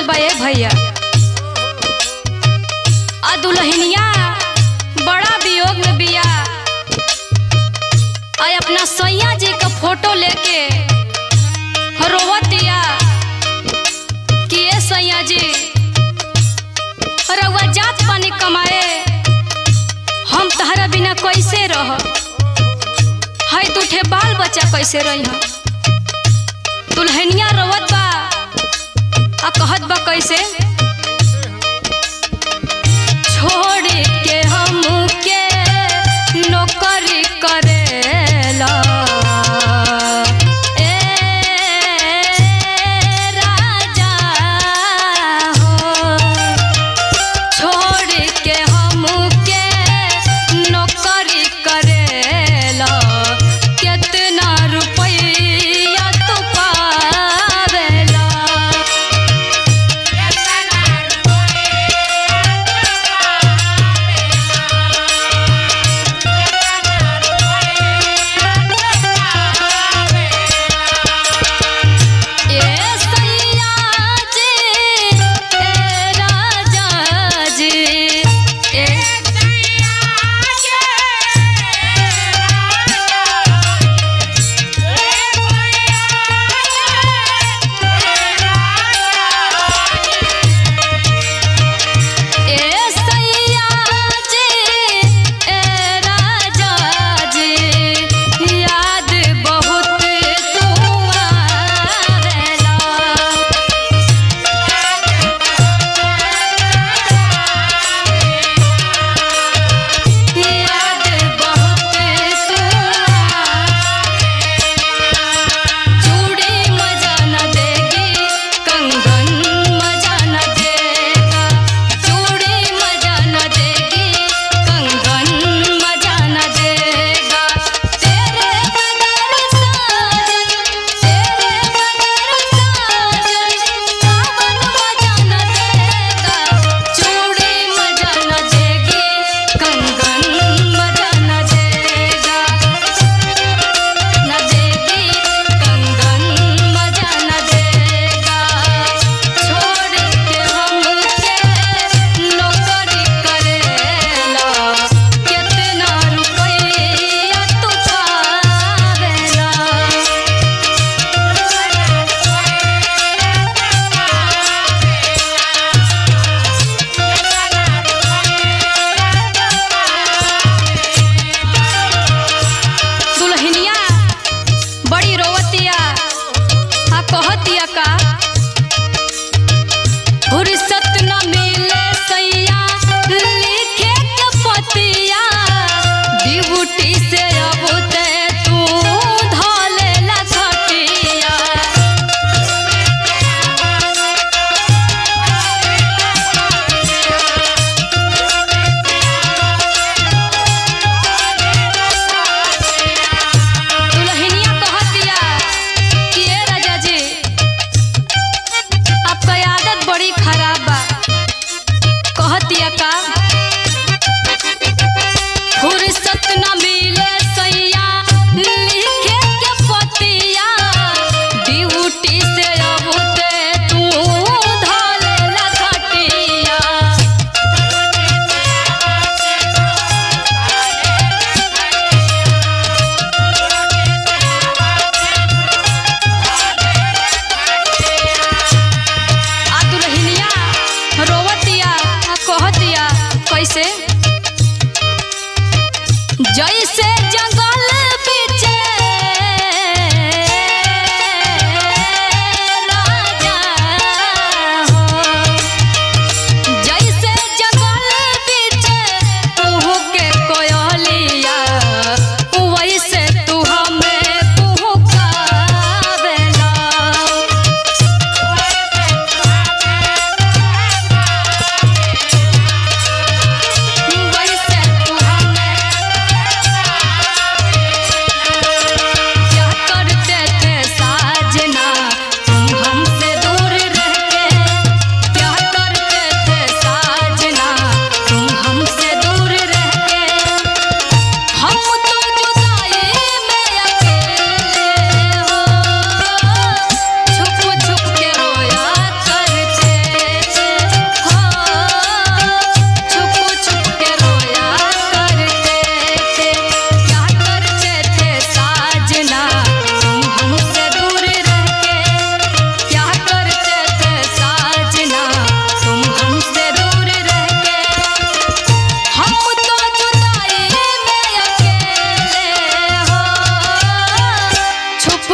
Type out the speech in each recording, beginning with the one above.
बा ए भैया। आ दुल्हनिया बड़ा वियोग में बिया। आ अपना सैया जी का फोटो लेके रोवतिया कि ए सैया जी रउआ जात पानी कमाए, हम तहरा बिना कैसे रह, है तुठे बाल बच्चा कैसे रही। दुल्हनिया रोवत बा आ कहत बा कैसे, छोड़ के हमके नौकरी करेला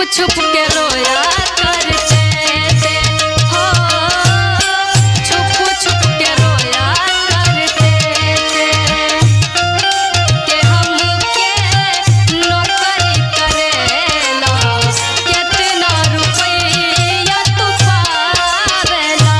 छुप के रोया करते थे हो, छुप छुप के रोया करते थे कि हमके नौकरी करेला, कितना रुपया तू पावेला।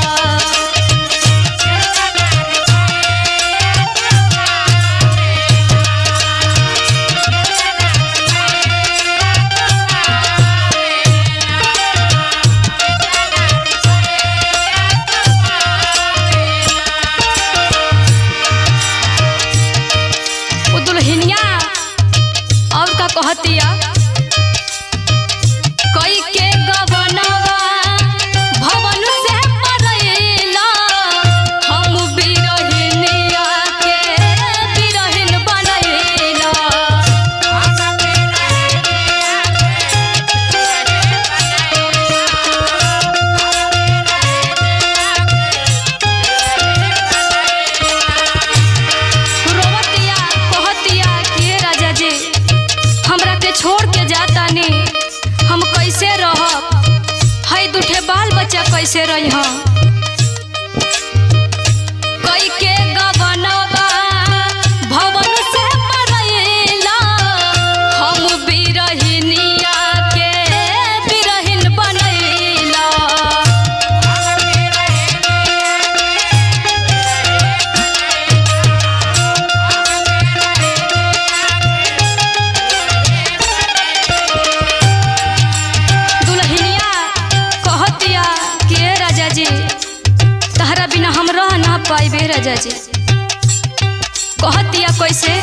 और का कहतिया कई के गवनवा भवन से परैला, हम बिरहिनिया के बिरहिन बनैला। रोवतिया कहतिया कि राजा जी हमरा के छोड़ के जाता नहीं, हम कैसे रहब, है दूठे बाल बच्चा कैसे रही हम। कई के गवनवा भवन से परैला, हम बिरहिनिया के बिरहिन बनैला। तहरा बिना हम रह ना पाइबे राजा जी। कहतिया कैसे